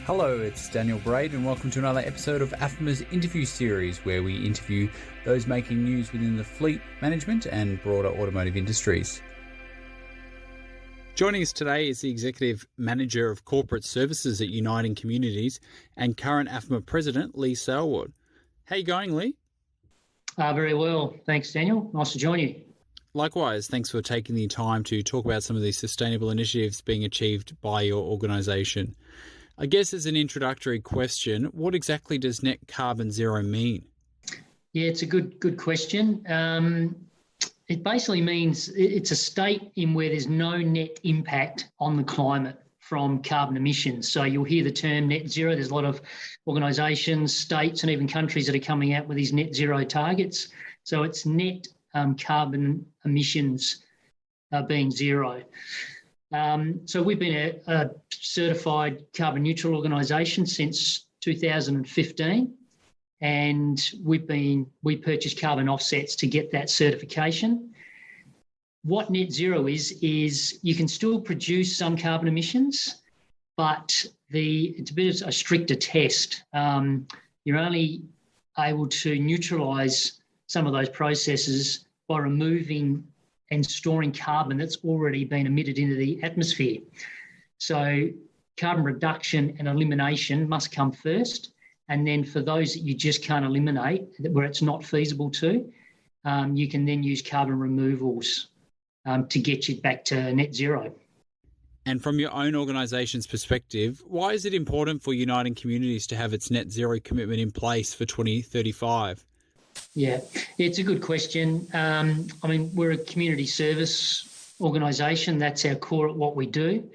Hello, it's Daniel Braid and welcome to another episode of AfMA's interview series where we interview those making news within the fleet management and broader automotive industries. Joining us today is the Executive Manager of Corporate Services at Uniting Communities and current AfMA President Lee Sauerwald. How are you going, Lee? Very well. Thanks, Daniel. Nice to join you. Likewise, thanks for taking the time to talk about some of these sustainable initiatives being achieved by your organisation. I guess as an introductory question, what exactly does net carbon zero mean? Yeah, it's a good question. It basically means it's a state in where there's no net impact on the climate from carbon emissions. So you'll hear the term net zero. There's a lot of organisations, states and even countries that are coming out with these net zero targets. So it's net carbon emissions being zero. So we've been a certified carbon neutral organisation since 2015, and we purchase carbon offsets to get that certification. What net zero is you can still produce some carbon emissions, but it's a bit of a stricter test. You're only able to neutralise some of those processes by removing and storing carbon that's already been emitted into the atmosphere. So carbon reduction and elimination must come first. And then for those that you just can't eliminate, where it's not feasible to, you can then use carbon removals to get you back to net zero. And from your own organisation's perspective, why is it important for Uniting Communities to have its net zero commitment in place for 2035? Yeah, it's a good question. We're a community service organisation. That's our core at what we do.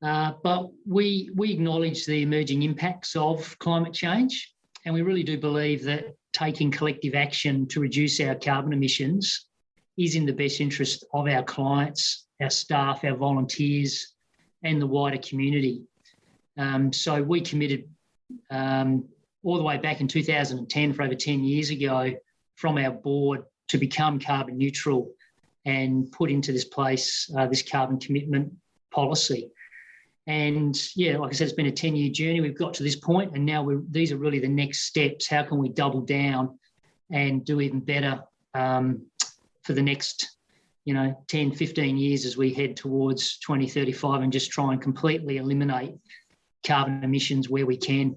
But we acknowledge the emerging impacts of climate change, and we really do believe that taking collective action to reduce our carbon emissions is in the best interest of our clients, our staff, our volunteers, and the wider community. So we committed all the way back in 2010, for over 10 years ago, from our board to become carbon neutral and put into this place this carbon commitment policy. And yeah, like I said, it's been a 10-year journey. We've got to this point, and now these are really the next steps. How can we double down and do even better for the next 10, 15 years as we head towards 2035 and just try and completely eliminate carbon emissions where we can.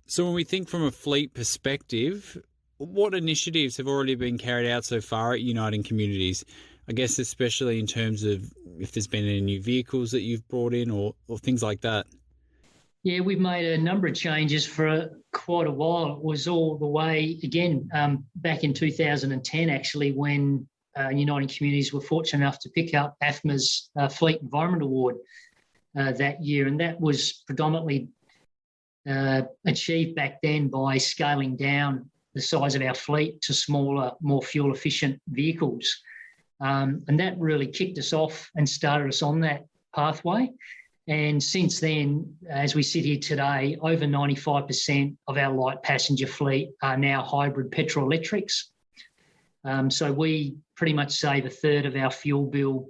So when we think from a fleet perspective, what initiatives have already been carried out so far at Uniting Communities? I guess especially in terms of if there's been any new vehicles that you've brought in or things like that. Yeah, we've made a number of changes for quite a while. It was all the way, again, back in 2010, actually, when Uniting Communities were fortunate enough to pick up AfMA's Fleet Environment Award that year. And that was predominantly achieved back then by scaling down the size of our fleet to smaller, more fuel-efficient vehicles. And that really kicked us off and started us on that pathway. And since then, as we sit here today, over 95% of our light passenger fleet are now hybrid petrol electrics. So we pretty much save a third of our fuel bill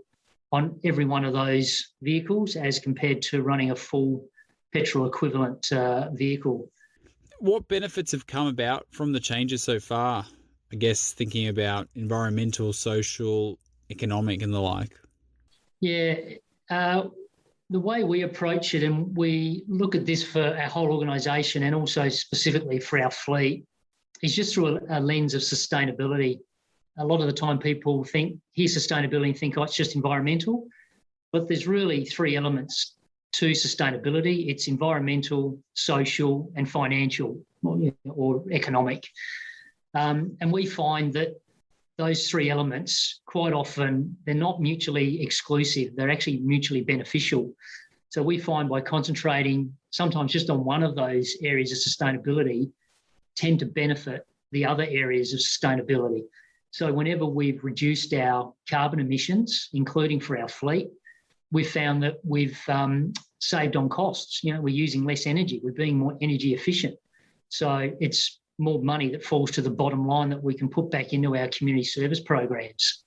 on every one of those vehicles as compared to running a full petrol equivalent vehicle. What benefits have come about from the changes so far? I guess thinking about environmental, social, economic and the like. Yeah, the way we approach it, and we look at this for our whole organisation and also specifically for our fleet, is just through a lens of sustainability. A lot of the time people hear sustainability and think, it's just environmental. But there's really three elements to sustainability. It's environmental, social and financial or economic. And we find that those three elements, quite often, they're not mutually exclusive. They're actually mutually beneficial. So we find by concentrating sometimes just on one of those areas of sustainability, tend to benefit the other areas of sustainability. So whenever we've reduced our carbon emissions, including for our fleet, we've found that we've saved on costs. We're using less energy. We're being more energy efficient. So it's more money that falls to the bottom line that we can put back into our community service programs.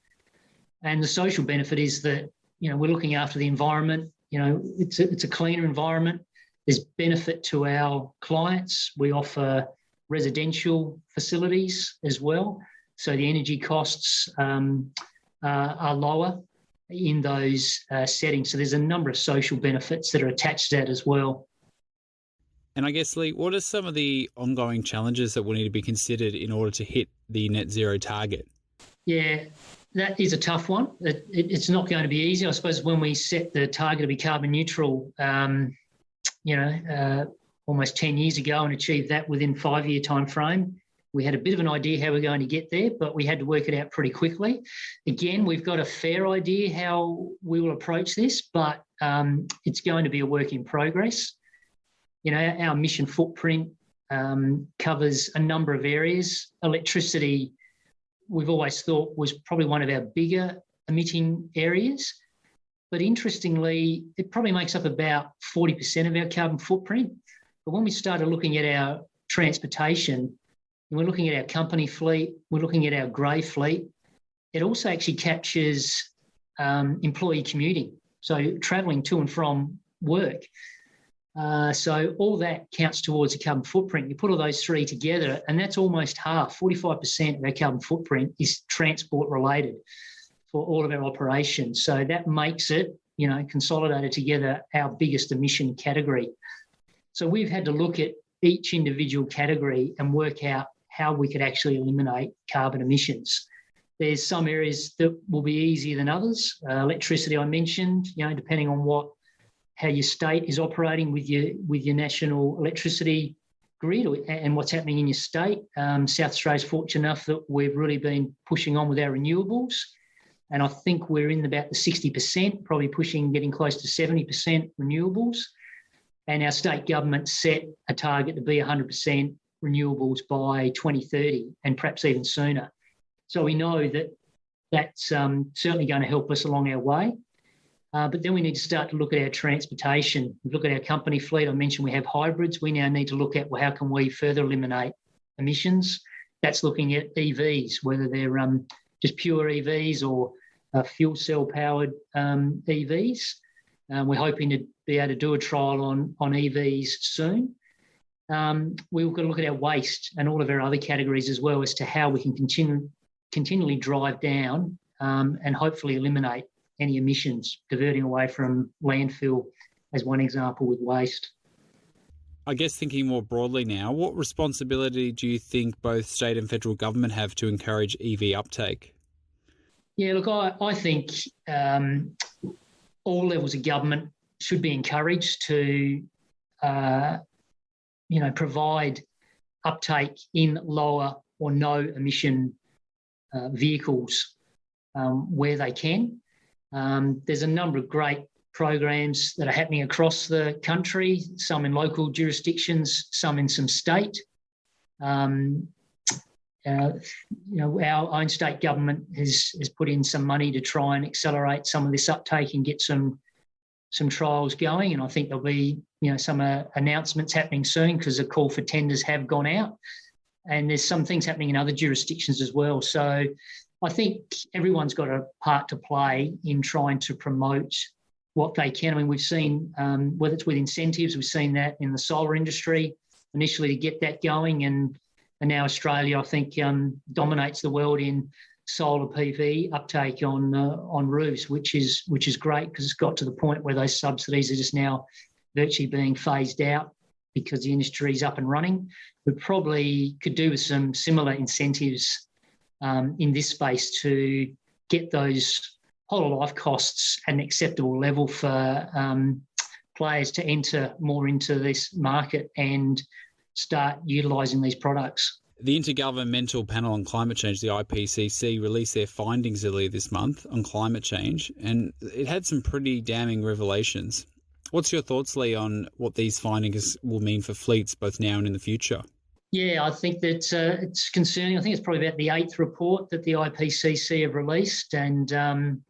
And the social benefit is that, we're looking after the environment. It's a cleaner environment. There's benefit to our clients. We offer residential facilities as well, so the energy costs are lower in those settings. So there's a number of social benefits that are attached to that as well. And I guess, Lee, what are some of the ongoing challenges that will need to be considered in order to hit the net zero target? Yeah, that is a tough one. It's not going to be easy. I suppose when we set the target to be carbon neutral, almost 10 years ago and achieved that within a 5-year time frame, we had a bit of an idea how we're going to get there, but we had to work it out pretty quickly. Again, we've got a fair idea how we will approach this, but it's going to be a work in progress. Our emission footprint covers a number of areas. Electricity, we've always thought, was probably one of our bigger emitting areas. But interestingly, it probably makes up about 40% of our carbon footprint. But when we started looking at our transportation, and we're looking at our company fleet, we're looking at our grey fleet, it also actually captures employee commuting, so travelling to and from work. So all that counts towards a carbon footprint. You put all those three together, and that's almost half. 45% of our carbon footprint is transport related for all of our operations. So that makes it, consolidated together, our biggest emission category. So we've had to look at each individual category and work out how we could actually eliminate carbon emissions. There's some areas that will be easier than others. Electricity, I mentioned, depending on how your state is operating with your national electricity grid and what's happening in your state. South Australia's fortunate enough that we've really been pushing on with our renewables. And I think we're in about the 60%, probably getting close to 70% renewables. And our state government set a target to be 100% renewables by 2030 and perhaps even sooner. So we know that that's certainly going to help us along our way. But then we need to start to look at our transportation. We look at our company fleet. I mentioned we have hybrids. We now need to look at, how can we further eliminate emissions? That's looking at EVs, whether they're just pure EVs or fuel cell powered EVs. We're hoping to be able to do a trial on EVs soon. We've got to look at our waste and all of our other categories as well as to how we can continually drive down and hopefully eliminate any emissions, diverting away from landfill as one example with waste. I guess thinking more broadly now, what responsibility do you think both state and federal government have to encourage EV uptake? Yeah, look, I think all levels of government should be encouraged to, provide uptake in lower or no emission vehicles where they can. There's a number of great programs that are happening across the country, some in local jurisdictions, some in some state. Our own state government has put in some money to try and accelerate some of this uptake and get some trials going. And I think there'll be, some announcements happening soon because the call for tenders have gone out. And there's some things happening in other jurisdictions as well. So I think everyone's got a part to play in trying to promote what they can. I mean, we've seen, whether it's with incentives, we've seen that in the solar industry initially to get that going. And now Australia, I think, dominates the world in solar PV uptake on roofs, which is great because it's got to the point where those subsidies are just now virtually being phased out because the industry is up and running. We probably could do with some similar incentives in this space to get those whole life costs at an acceptable level for players to enter more into this market and start utilising these products. The Intergovernmental Panel on Climate Change, the IPCC, released their findings earlier this month on climate change, and it had some pretty damning revelations. What's your thoughts, Lee, on what these findings will mean for fleets both now and in the future? Yeah, I think that it's concerning. I think it's probably about the 8th report that the IPCC have released, and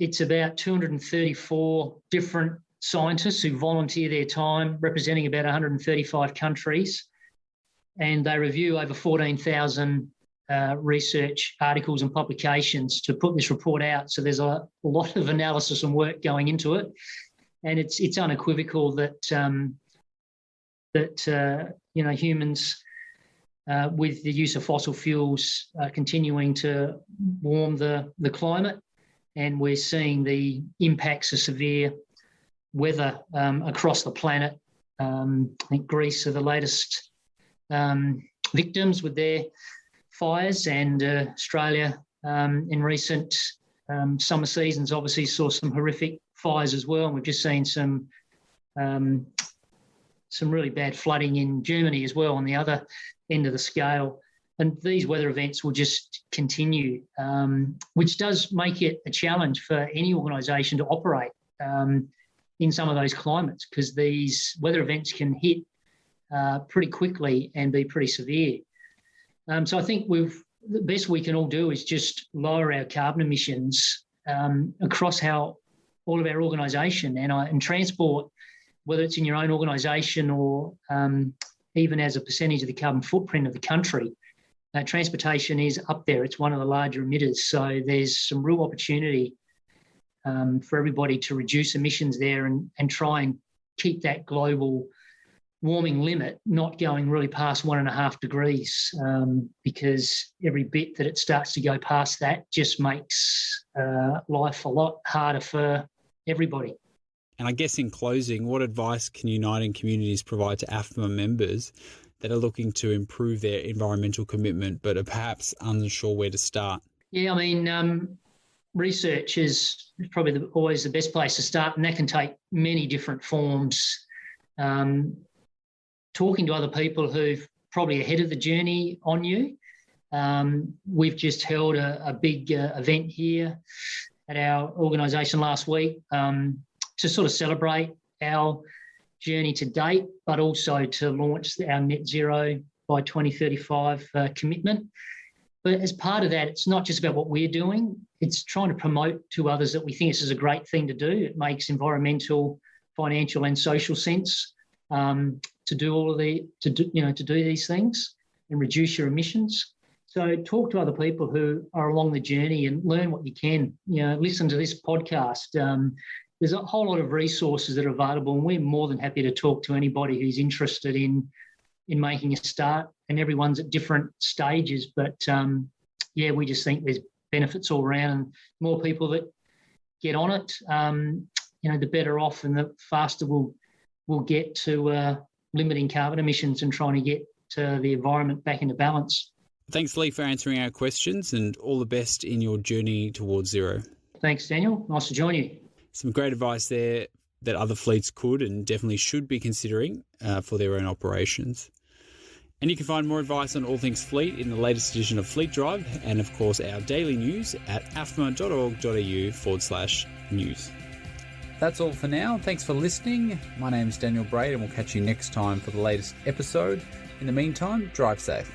it's about 234 different scientists who volunteer their time representing about 135 countries, and they review over 14,000 research articles and publications to put this report out. So there's a lot of analysis and work going into it, and it's unequivocal that that humans, with the use of fossil fuels, are continuing to warm the climate, and we're seeing the impacts of severe weather across the planet. I think Greece are the latest victims with their fires, and Australia in recent summer seasons obviously saw some horrific fires as well. And we've just seen some really bad flooding in Germany as well on the other end of the scale. And these weather events will just continue, which does make it a challenge for any organisation to operate in some of those climates, because these weather events can hit pretty quickly and be pretty severe. So I think the best we can all do is just lower our carbon emissions across all of our organisation and transport, whether it's in your own organisation or even as a percentage of the carbon footprint of the country. Transportation is up there. It's one of the larger emitters. So there's some real opportunity for everybody to reduce emissions there and try and keep that global warming limit not going really past 1.5 degrees, because every bit that it starts to go past that just makes life a lot harder for everybody. And I guess in closing, what advice can Uniting Communities provide to AfMA members that are looking to improve their environmental commitment but are perhaps unsure where to start? Yeah, I mean, research is probably always the best place to start, and that can take many different forms. Talking to other people who've probably ahead of the journey on you. We've just held a big event here at our organisation last week to sort of celebrate our journey to date, but also to launch our net zero by 2035 commitment. But as part of that, it's not just about what we're doing, it's trying to promote to others that we think this is a great thing to do. It makes environmental, financial and social sense to do these things and reduce your emissions. So talk to other people who are along the journey and learn what you can. Listen to this podcast. There's a whole lot of resources that are available, and we're more than happy to talk to anybody who's interested in making a start. And everyone's at different stages, but we just think there's benefits all around, and more people that get on it, the better off and the faster we'll get to limiting carbon emissions and trying to get the environment back into balance. Thanks, Lee, for answering our questions, and all the best in your journey towards zero. Thanks, Daniel. Nice to join you. Some great advice there that other fleets could and definitely should be considering for their own operations. And you can find more advice on all things fleet in the latest edition of Fleet Drive, and of course our daily news at afma.org.au/news. That's all for now. Thanks for listening. My name's Daniel Braid, and we'll catch you next time for the latest episode. In the meantime, drive safe.